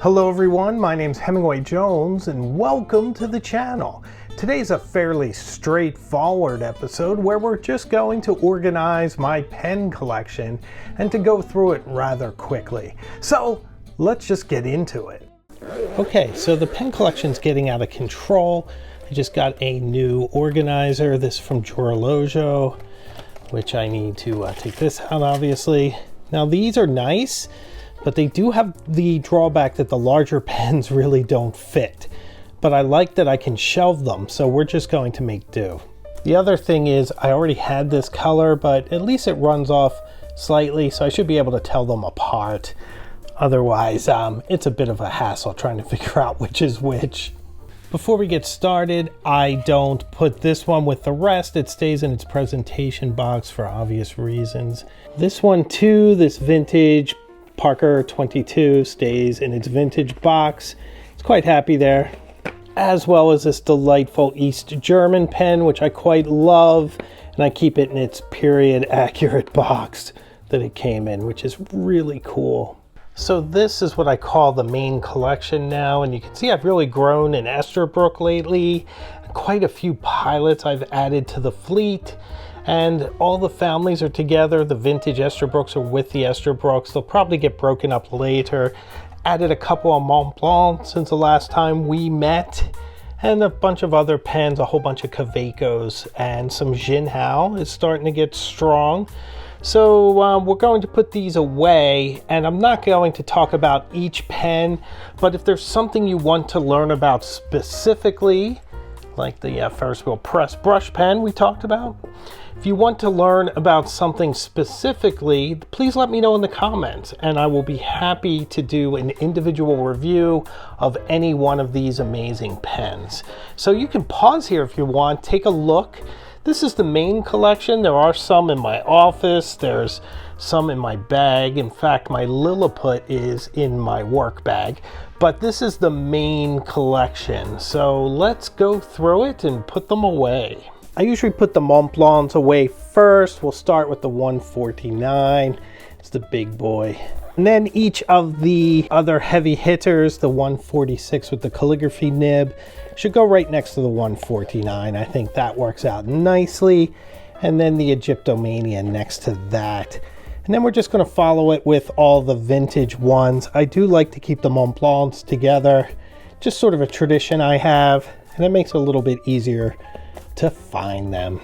Hello everyone, my name's Hemingway Jones and welcome to the channel. Today's a fairly straightforward episode where we're just going to organize my pen collection and to go through it rather quickly. So let's just get into it. Okay, so the pen collection's getting out of control. I just got a new organizer, this from Giorgio, which I need to take this out obviously. Now these are nice, but they do have the drawback that the larger pens really don't fit. But I like that I can shelve them, so we're just going to make do. The other thing is I already had this color, but at least it runs off slightly, so I should be able to tell them apart. Otherwise, it's a bit of a hassle trying to figure out which is which. Before we get started, I don't put this one with the rest. It stays in its presentation box for obvious reasons. This one too, this vintage Parker 22 stays in its vintage box. It's quite happy there. As well as this delightful East German pen, which I quite love, and I keep it in its period accurate box that it came in, which is really cool. So this is what I call the main collection now, and you can see I've really grown in Esterbrook lately. Quite a few pilots I've added to the fleet. And all the families are together. The vintage Esterbrooks are with the Esterbrooks. They'll probably get broken up later. Added a couple of Mont Blanc since the last time we met. And a bunch of other pens, a whole bunch of Kawecos. And some Jinhao is starting to get strong. So we're going to put these away. And I'm not going to talk about each pen. But if there's something you want to learn about specifically, like the Ferris wheel press brush pen we talked about, if you want to learn about something specifically, please let me know in the comments and I will be happy to do an individual review of any one of these amazing pens. So you can pause here if you want, take a look. This is the main collection. There are some in my office, there's some in my bag. In fact, my Lilliput is in my work bag, but this is the main collection. So let's go through it and put them away. I usually put the Mont Blancs away first. We'll start with the 149. It's the big boy. And then each of the other heavy hitters, the 146 with the calligraphy nib, should go right next to the 149. I think that works out nicely. And then the Egyptomania next to that. And then we're just going to follow it with all the vintage ones. I do like to keep the Mont Blancs together. Just sort of a tradition I have. And it makes it a little bit easier to find them.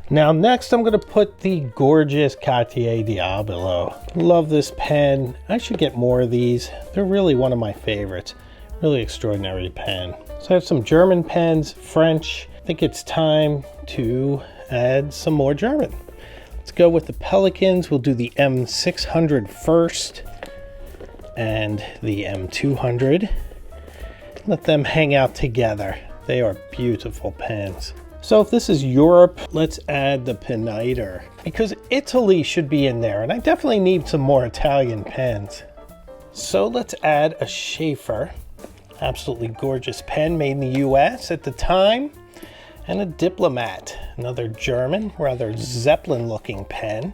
Now next I'm going to put the gorgeous Cartier Diablo. Love this pen. I should get more of these. They're really one of my favorites. Really extraordinary pen. So I have some German pens, French. I think it's time to add some more German. Let's go with the Pelicans. We'll do the M600 first and the M200. Let them hang out together. They are beautiful pens. So if this is Europe, let's add the Piniter because Italy should be in there, and I definitely need some more Italian pens. So let's add a Schaefer, absolutely gorgeous pen made in the US at the time, and a Diplomat, another German, rather Zeppelin looking pen.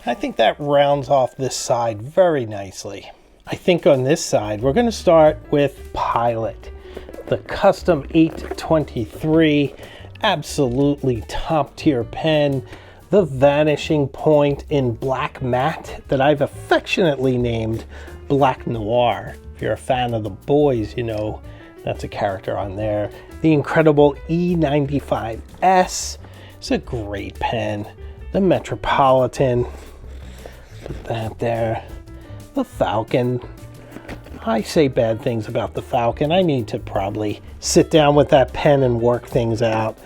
I think that rounds off this side very nicely. I think on this side, we're going to start with Pilot. The Custom 823, absolutely top tier pen. The Vanishing Point in black matte that I've affectionately named Black Noir. If you're a fan of The Boys, you know that's a character on there. The incredible E95S. It's a great pen. The Metropolitan, put that there. The Falcon. I say bad things about the Falcon. I need to probably sit down with that pen and work things out.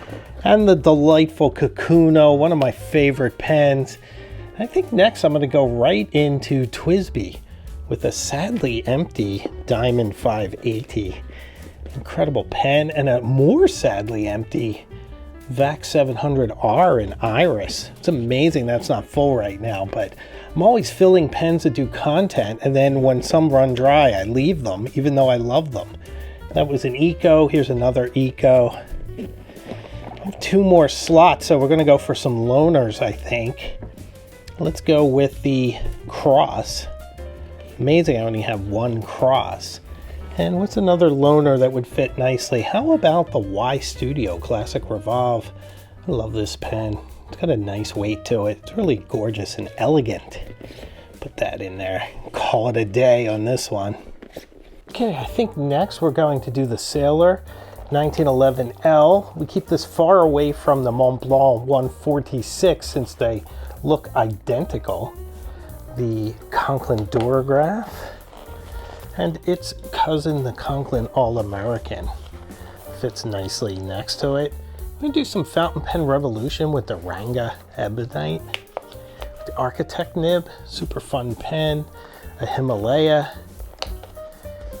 And the delightful Kaweco, one of my favorite pens. I think next I'm going to go right into Twsbi with a sadly empty Diamond 580. Incredible pen, and a more sadly empty VAC 700R in Iris. It's amazing that's not full right now, but I'm always filling pens that do content, and then when some run dry, I leave them, even though I love them. That was an Eco. Here's another Eco. I have two more slots, so we're going to go for some loaners, I think. Let's go with the Cross Amazing I only have one cross. And what's another loaner that would fit nicely? How about the Y Studio Classic Revolve? I love this pen. It's got a nice weight to it. It's really gorgeous and elegant. Put that in there. Call it a day on this one. Okay, I think next we're going to do the Sailor 1911L. We keep this far away from the Montblanc 146 since they look identical. The Conklin Durograph and its cousin, the Conklin All-American. Fits nicely next to it. We do some fountain pen revolution with the Ranga Ebonite. The Architect nib, super fun pen. A Himalaya.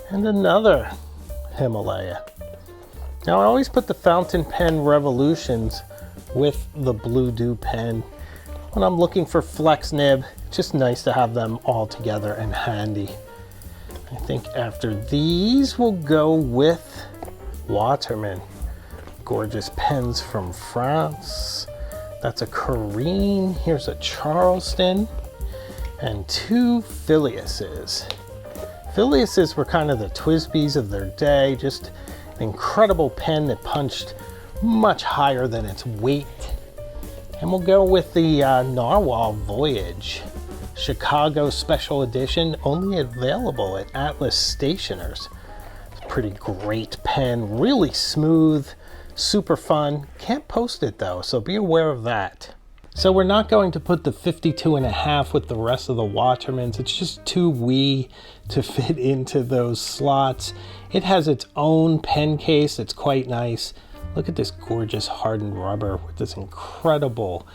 And another Himalaya. Now I always put the fountain pen revolutions with the Blue Dew pen. When I'm looking for flex nib, it's just nice to have them all together and handy. I think after these we'll go with Waterman. Gorgeous pens from France. That's a Corrine. Here's a Charleston. And two Filiuses. Filiuses were kind of the Twsbis of their day. Just an incredible pen that punched much higher than its weight. And we'll go with the Narwhal Voyage. Chicago Special Edition, only available at Atlas Stationers. It's a pretty great pen, really smooth, super fun. Can't post it though, so be aware of that. So we're not going to put the 52.5 with the rest of the Watermans. It's just too wee to fit into those slots. It has its own pen case that's quite nice. Look at this gorgeous hardened rubber with this incredible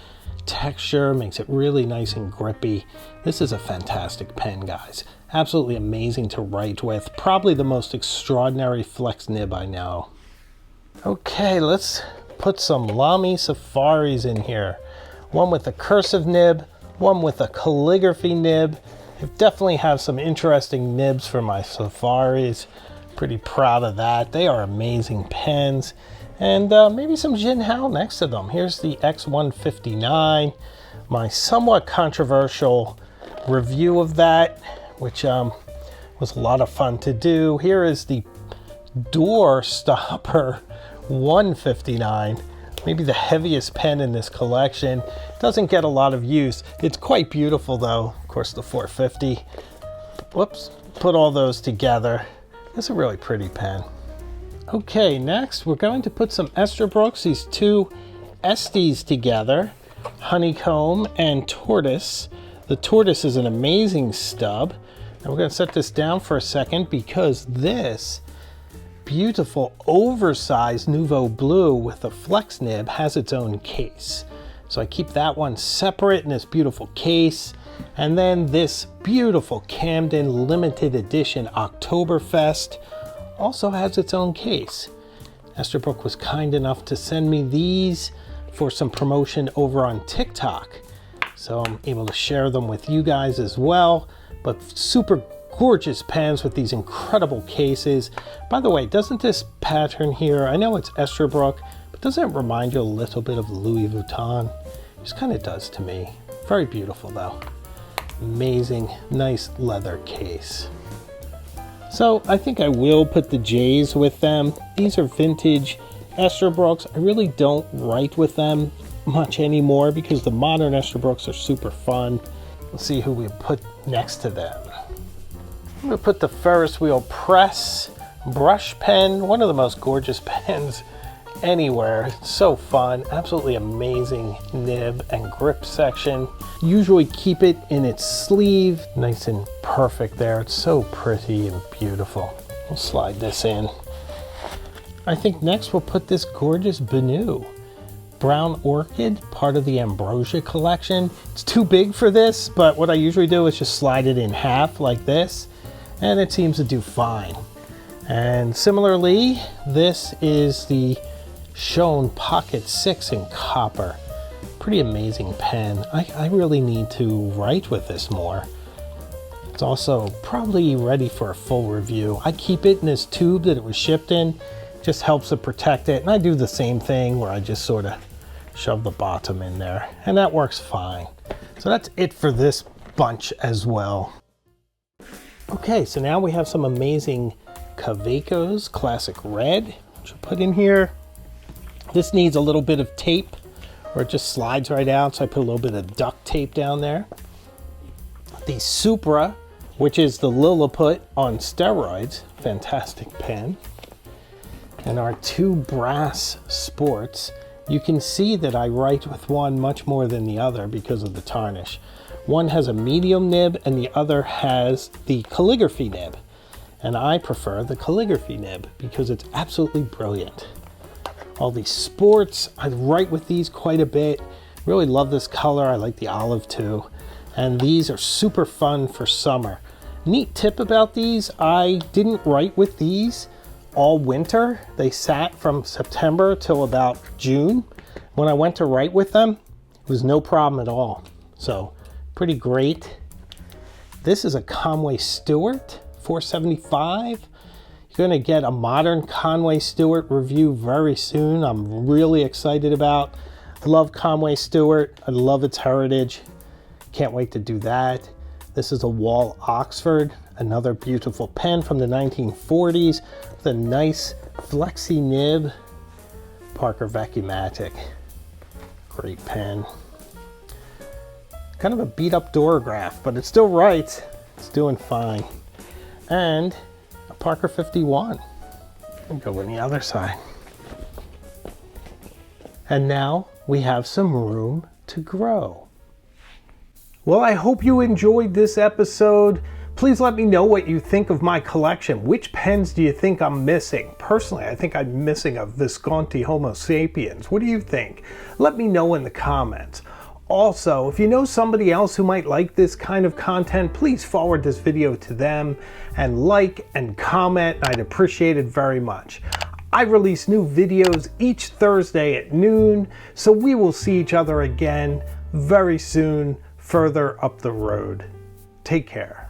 texture, makes it really nice and grippy. This is a fantastic pen, guys. Absolutely amazing to write with. Probably the most extraordinary flex nib I know. Okay, let's put some Lamy Safaris in here. One with a cursive nib, one with a calligraphy nib. I definitely have some interesting nibs for my Safaris. Pretty proud of that. They are amazing pens. And maybe some Jinhao next to them. Here's the X159, my somewhat controversial review of that, which was a lot of fun to do. Here is the Door Stopper 159, maybe the heaviest pen in this collection. Doesn't get a lot of use. It's quite beautiful though. Of course, the 450. Whoops, put all those together. It's a really pretty pen. Okay, next we're going to put some Esterbrooks, these two Estes together, Honeycomb and Tortoise. The Tortoise is an amazing stub. And we're going to set this down for a second because this beautiful oversized Nouveau Blue with the flex nib has its own case. So I keep that one separate in this beautiful case. And then this beautiful Camden limited edition Oktoberfest also has its own case. Esterbrook was kind enough to send me these for some promotion over on TikTok. So I'm able to share them with you guys as well. But super gorgeous pens with these incredible cases. By the way, doesn't this pattern here, I know it's Esterbrook, but doesn't it remind you a little bit of Louis Vuitton? It just kind of does to me. Very beautiful though. Amazing, nice leather case. So I think I will put the J's with them. These are vintage Esterbrooks. I really don't write with them much anymore because the modern Esterbrooks are super fun. Let's see who we put next to them. I'm gonna put the Ferris Wheel Press brush pen, one of the most gorgeous pens anywhere. It's so fun, absolutely amazing nib and grip section. Usually keep it in its sleeve, nice and perfect there. It's so pretty and beautiful. We'll slide this in. I think next we'll put this gorgeous Benu. Brown Orchid, part of the Ambrosia collection. It's too big for this, but what I usually do is just slide it in half like this, and it seems to do fine. And similarly, this is the Schoen Pocket 6 in copper. Pretty amazing pen. I really need to write with this more. It's also probably ready for a full review. I keep it in this tube that it was shipped in. Just helps to protect it. And I do the same thing where I just sort of shove the bottom in there. And that works fine. So that's it for this bunch as well. Okay, so now we have some amazing Kaweco's Classic Red, which I'll put in here. This needs a little bit of tape, or it just slides right out, so I put a little bit of duct tape down there. The Supra, which is the Lilliput on steroids, fantastic pen. And our two brass sports. You can see that I write with one much more than the other because of the tarnish. One has a medium nib and the other has the calligraphy nib. And I prefer the calligraphy nib because it's absolutely brilliant. All these sports, I write with these quite a bit. Really love this color, I like the olive too. And these are super fun for summer. Neat tip about these, I didn't write with these all winter. They sat from September till about June. When I went to write with them, it was no problem at all. So pretty great. This is a Conway Stewart 475. You're going to get a modern Conway Stewart review very soon. I'm really excited about. I love Conway Stewart. I love its heritage. Can't wait to do that. This is a Wall Oxford, another beautiful pen from the 1940s with a nice flexi nib. Parker Vacuumatic, great pen. Kind of a beat up Durograph, but it still writes. It's doing fine. And a Parker 51. I'll go on the other side. And now we have some room to grow. Well, I hope you enjoyed this episode. Please let me know what you think of my collection. Which pens do you think I'm missing? Personally, I think I'm missing a Visconti Homo sapiens. What do you think? Let me know in the comments. Also, if you know somebody else who might like this kind of content, please forward this video to them and like and comment. I'd appreciate it very much. I release new videos each Thursday at noon, so we will see each other again very soon, further up the road. Take care.